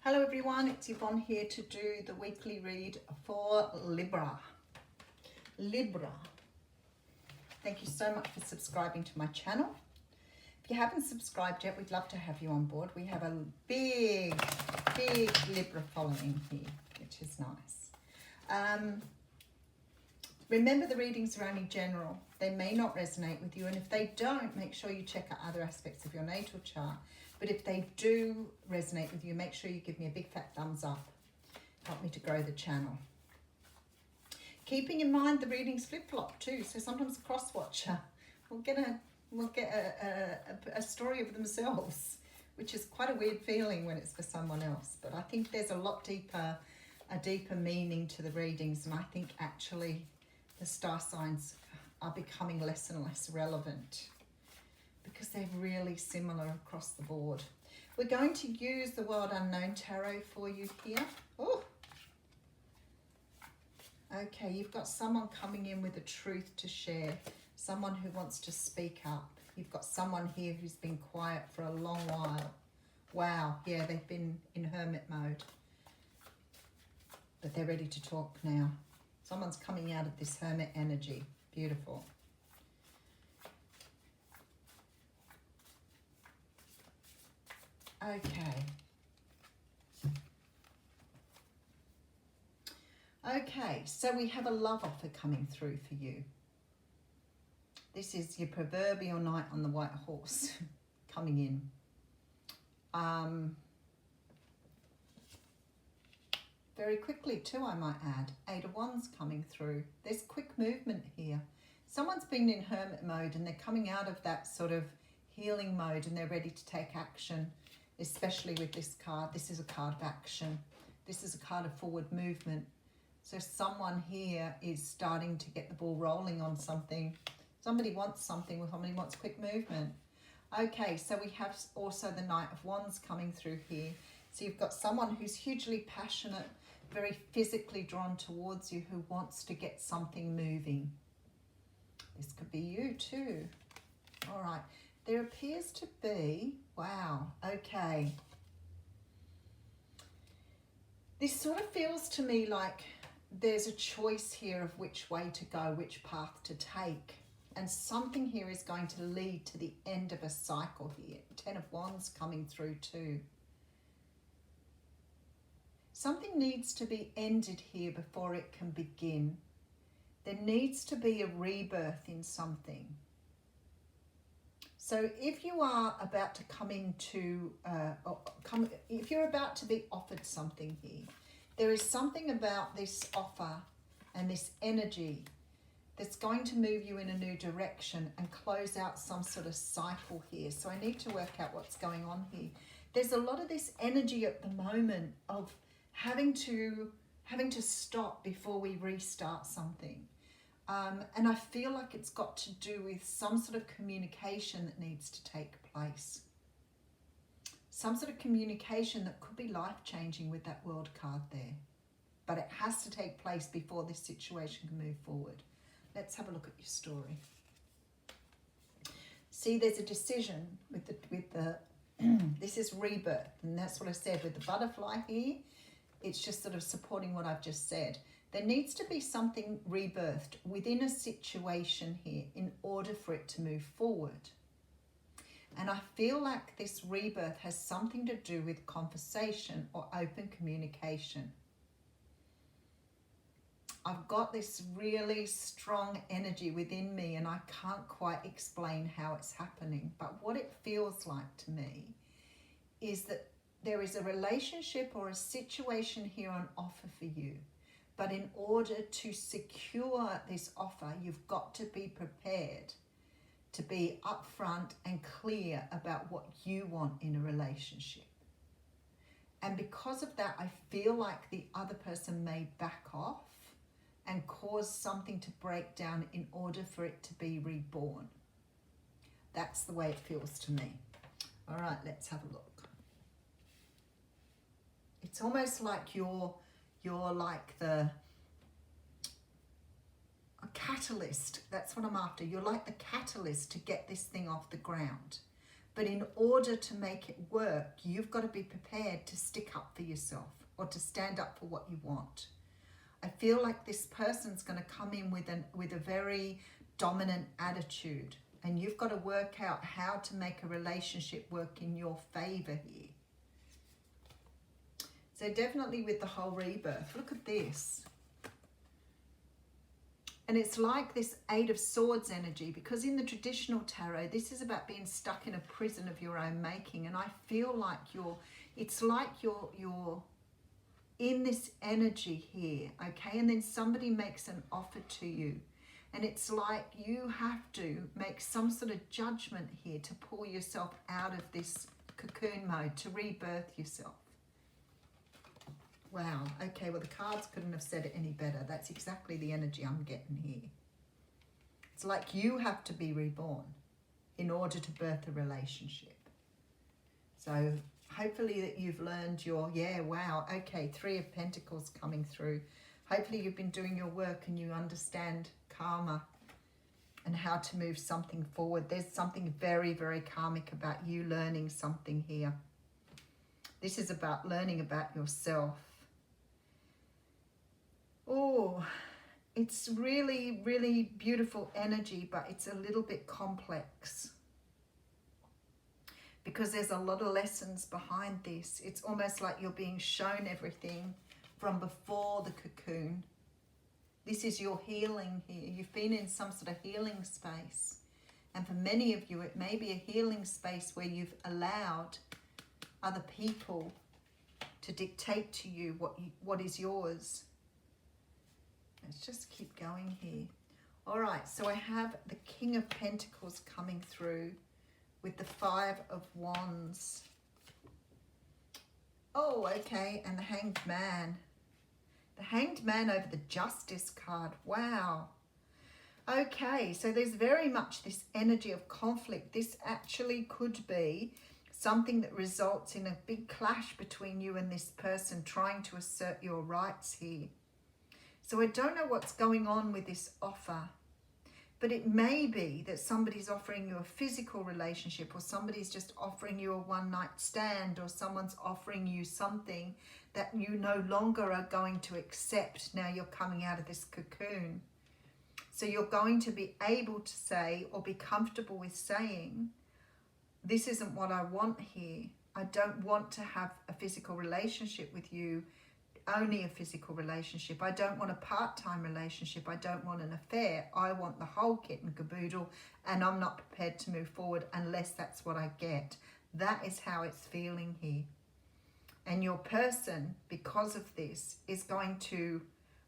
Hello everyone, it's Yvonne here to do the weekly read for Libra. Libra. Thank you so much for subscribing to my channel. If you haven't subscribed yet, we'd love to have you on board. We have a big Libra following here, which is nice. Remember, the readings are only general. They may not resonate with you, and if they don't, make sure you check out other aspects of your natal chart. But if they do resonate with you, make sure you give me a big fat thumbs up. Help me to grow the channel. Keeping in mind the readings flip-flop too, so sometimes a cross-watcher will get a story of themselves, which is quite a weird feeling when it's for someone else. But I think there's a deeper meaning to the readings, and I think actually the star signs are becoming less and less relevant because they're really similar across the board. We're going to use the World Unknown Tarot for you here. Oh, okay, you've got someone coming in with a truth to share, someone who wants to speak up. You've got someone here who's been quiet for a long while. Wow, yeah, they've been in hermit mode, but they're ready to talk now. Someone's coming out of this hermit energy. Beautiful. Okay, so we have a love offer coming through for you. This is your proverbial knight on the white horse coming in. Very quickly too, I might add. 8 of Wands coming through. There's quick movement here. Someone's been in hermit mode and they're coming out of that sort of healing mode and they're ready to take action, especially with this card. This is a card of action. This is a card of forward movement. So someone here is starting to get the ball rolling on something. Somebody wants something, or somebody wants quick movement. Okay, so we have also the Knight of Wands coming through here. So you've got someone who's hugely passionate, very physically drawn towards you, who wants to get something moving. This could be you too. All right, there appears to be, wow, okay. This sort of feels to me like there's a choice here of which way to go, which path to take. And something here is going to lead to the end of a cycle here. 10 of Wands coming through too. Something needs to be ended here before it can begin. There needs to be a rebirth in something. So if you are about to come into, if you're about to be offered something here, there is something about this offer and this energy that's going to move you in a new direction and close out some sort of cycle here. So I need to work out what's going on here. There's a lot of this energy at the moment of having to stop before we restart something. And I feel like it's got to do with some sort of communication that needs to take place. Some sort of communication that could be life-changing with that World card there. But it has to take place before this situation can move forward. Let's have a look at your story. See, there's a decision with the this is rebirth, and that's what I said with the butterfly here. It's just sort of supporting what I've just said. There needs to be something rebirthed within a situation here in order for it to move forward. And I feel like this rebirth has something to do with conversation or open communication. I've got this really strong energy within me and I can't quite explain how it's happening. But what it feels like to me is that there is a relationship or a situation here on offer for you. But in order to secure this offer, you've got to be prepared to be upfront and clear about what you want in a relationship. And because of that, I feel like the other person may back off and cause something to break down in order for it to be reborn. That's the way it feels to me. All right, let's have a look. It's almost like you're like a catalyst. That's what I'm after. You're like the catalyst to get this thing off the ground. But in order to make it work, you've got to be prepared to stick up for yourself or to stand up for what you want. I feel like this person's going to come in with a very dominant attitude, and you've got to work out how to make a relationship work in your favor here. So definitely with the whole rebirth, look at this. And it's like this Eight of Swords energy, because in the traditional tarot, this is about being stuck in a prison of your own making. And I feel like it's like you're in this energy here, okay? And then somebody makes an offer to you. And it's like you have to make some sort of judgment here to pull yourself out of this cocoon mode, to rebirth yourself. Wow, okay, well the cards couldn't have said it any better. That's exactly the energy I'm getting here. It's like you have to be reborn in order to birth a relationship. So hopefully that you've learned your, yeah, wow, okay, Three of Pentacles coming through. Hopefully you've been doing your work and you understand karma and how to move something forward. There's something very, very karmic about you learning something here. This is about learning about yourself. Oh, it's really, really beautiful energy, but it's a little bit complex because there's a lot of lessons behind this. It's almost like you're being shown everything from before the cocoon. This is your healing here. You've been in some sort of healing space. And for many of you, it may be a healing space where you've allowed other people to dictate to you what is yours. Let's just keep going here. All right, so I have the King of Pentacles coming through with the Five of Wands. Oh, okay, and the Hanged Man. The Hanged Man over the Justice card. Wow. Okay, so there's very much this energy of conflict. This actually could be something that results in a big clash between you and this person trying to assert your rights here. So I don't know what's going on with this offer, but it may be that somebody's offering you a physical relationship, or somebody's just offering you a one-night stand, or someone's offering you something that you no longer are going to accept now you're coming out of this cocoon. So you're going to be able to say, or be comfortable with saying, this isn't what I want here. I don't want to have a physical relationship with you, only a physical relationship. I don't want a part-time relationship. I don't want an affair. I want the whole kit and caboodle, and I'm not prepared to move forward unless that's what I get. That is how it's feeling here. And your person, because of this, is going to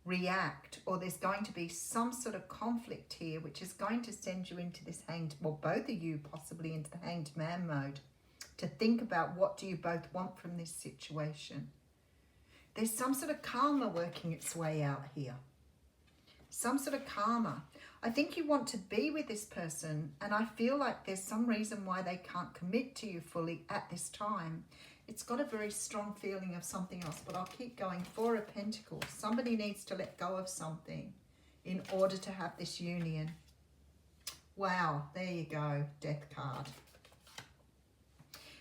react, or there's going to be some sort of conflict here, which is going to send you into this hanged, well, both of you possibly into the Hanged Man mode, to think about what do you both want from this situation. There's some sort of karma working its way out here. Some sort of karma. I think you want to be with this person, and I feel like there's some reason why they can't commit to you fully at this time. It's got a very strong feeling of something else, but I'll keep going. Four of Pentacles. Somebody needs to let go of something in order to have this union. Wow, there you go. Death card.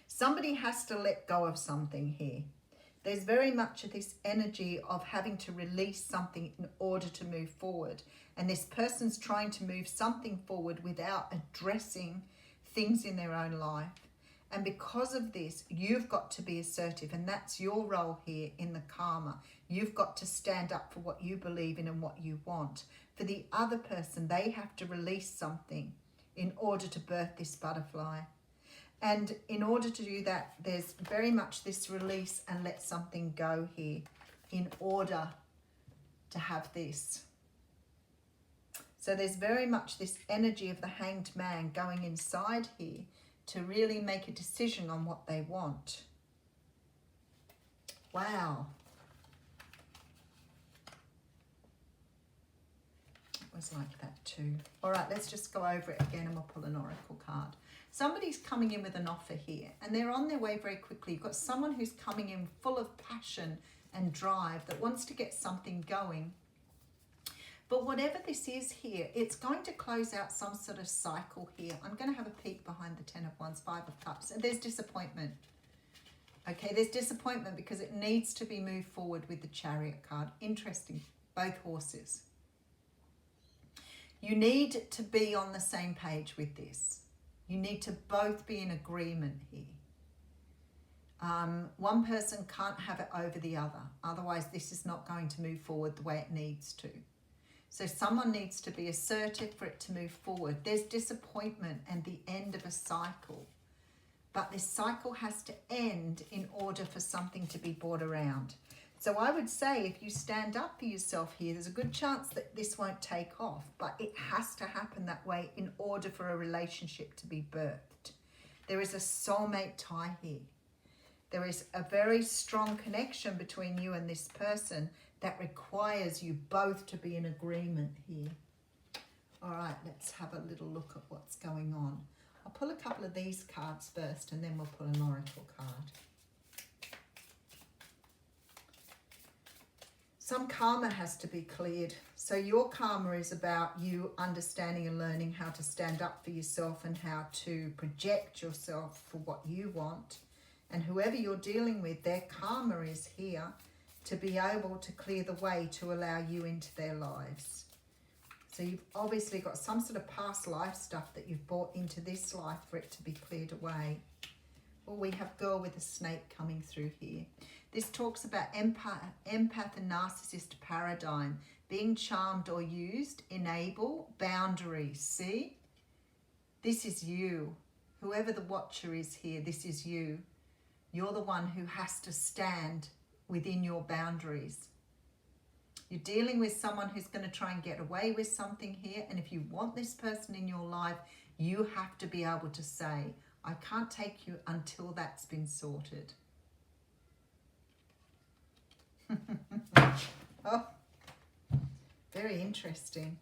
Somebody has to let go of something here. There's very much of this energy of having to release something in order to move forward. And this person's trying to move something forward without addressing things in their own life. And because of this, you've got to be assertive. And that's your role here in the karma. You've got to stand up for what you believe in and what you want. For the other person, they have to release something in order to birth this butterfly. And in order to do that, there's very much this release and let something go here in order to have this. So there's very much this energy of the Hanged Man going inside here to really make a decision on what they want. Wow. It was like that too. All right, let's just go over it again and we'll pull an oracle card. Somebody's coming in with an offer here and they're on their way very quickly. You've got someone who's coming in full of passion and drive that wants to get something going. But whatever this is here, it's going to close out some sort of cycle here. I'm going to have a peek behind the Ten of Wands, Five of Cups. And there's disappointment. Okay, there's disappointment because it needs to be moved forward with the Chariot card. Interesting, both horses. You need to be on the same page with this. You need to both be in agreement here. One person can't have it over the other. Otherwise, this is not going to move forward the way it needs to. So someone needs to be assertive for it to move forward. There's disappointment and the end of a cycle. But this cycle has to end in order for something to be brought around. So I would say if you stand up for yourself here, there's a good chance that this won't take off. But it has to happen that way in order for a relationship to be birthed. There is a soulmate tie here. There is a very strong connection between you and this person that requires you both to be in agreement here. All right, let's have a little look at what's going on. I'll pull a couple of these cards first and then we'll pull an oracle card. Some karma has to be cleared. So your karma is about you understanding and learning how to stand up for yourself and how to project yourself for what you want. And whoever you're dealing with, their karma is here to be able to clear the way to allow you into their lives. So you've obviously got some sort of past life stuff that you've brought into this life for it to be cleared away. Well, we have girl with a snake coming through here. This talks about empath and narcissist paradigm. Being charmed or used, enable, boundaries. See? This is you. Whoever the watcher is here, this is you. You're the one who has to stand within your boundaries. You're dealing with someone who's going to try and get away with something here. And if you want this person in your life, you have to be able to say, I can't take you until that's been sorted. Oh, very interesting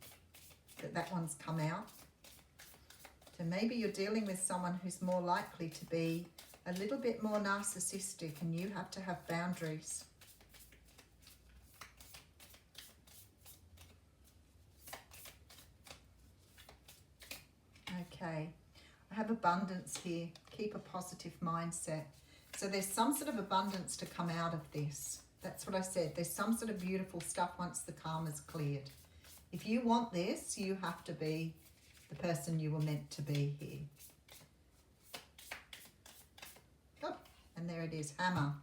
that that one's come out. So maybe you're dealing with someone who's more likely to be a little bit more narcissistic and you have to have boundaries. Okay, I have abundance here. Keep a positive mindset. So there's some sort of abundance to come out of this. That's what I said. There's some sort of beautiful stuff once the karma's cleared. If you want this, you have to be the person you were meant to be here. Oh, and there it is, hammer.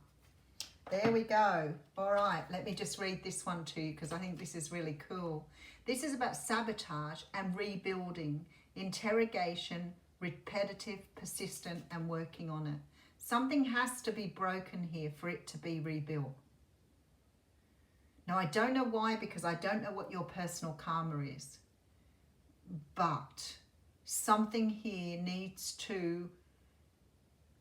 There we go. All right, let me just read this one to you because I think this is really cool. This is about sabotage and rebuilding, interrogation, repetitive, persistent, and working on it. Something has to be broken here for it to be rebuilt. Now, I don't know why, because I don't know what your personal karma is. But something here needs to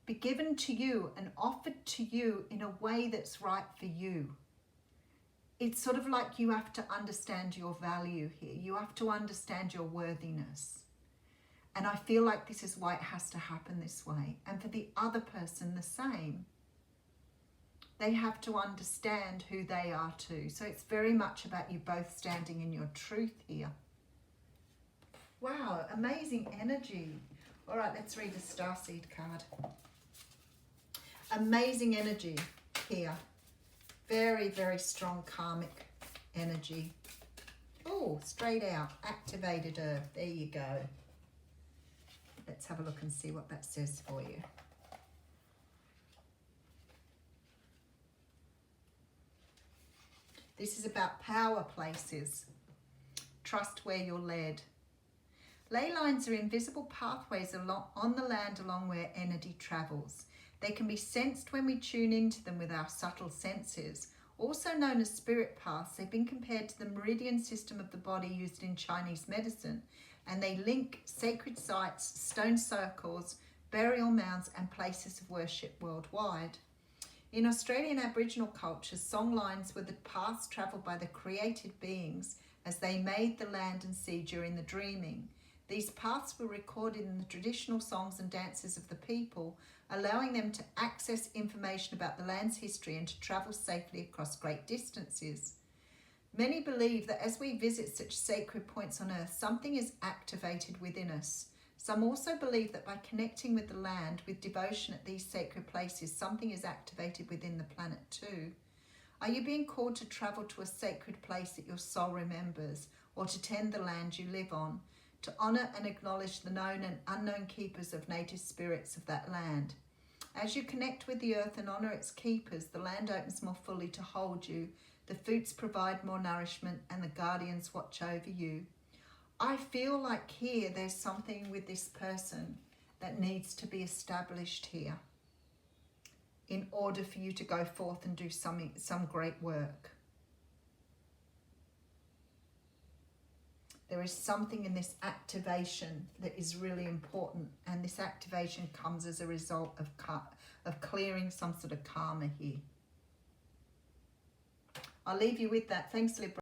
be given to you and offered to you in a way that's right for you. It's sort of like you have to understand your value here. You have to understand your worthiness. And I feel like this is why it has to happen this way. And for the other person, the same. They have to understand who they are too. So it's very much about you both standing in your truth here. Wow, amazing energy. All right, let's read the Starseed card. Amazing energy here. Very, very strong karmic energy. Oh, straight out, activated earth. There you go. Let's have a look and see what that says for you. This is about power places. Trust where you're led. Ley lines are invisible pathways on the land along where energy travels. They can be sensed when we tune into them with our subtle senses. Also known as spirit paths, they've been compared to the meridian system of the body used in Chinese medicine, and they link sacred sites, stone circles, burial mounds, and places of worship worldwide. In Australian Aboriginal cultures, song lines were the paths travelled by the created beings as they made the land and sea during the dreaming. These paths were recorded in the traditional songs and dances of the people, allowing them to access information about the land's history and to travel safely across great distances. Many believe that as we visit such sacred points on earth, something is activated within us. Some also believe that by connecting with the land, with devotion at these sacred places, something is activated within the planet too. Are you being called to travel to a sacred place that your soul remembers, or to tend the land you live on, to honour and acknowledge the known and unknown keepers of native spirits of that land? As you connect with the earth and honour its keepers, the land opens more fully to hold you, the fruits provide more nourishment, and the guardians watch over you. I feel like here there's something with this person that needs to be established here in order for you to go forth and do some great work. There is something in this activation that is really important, and this activation comes as a result of clearing some sort of karma here. I'll leave you with that. Thanks, Libra.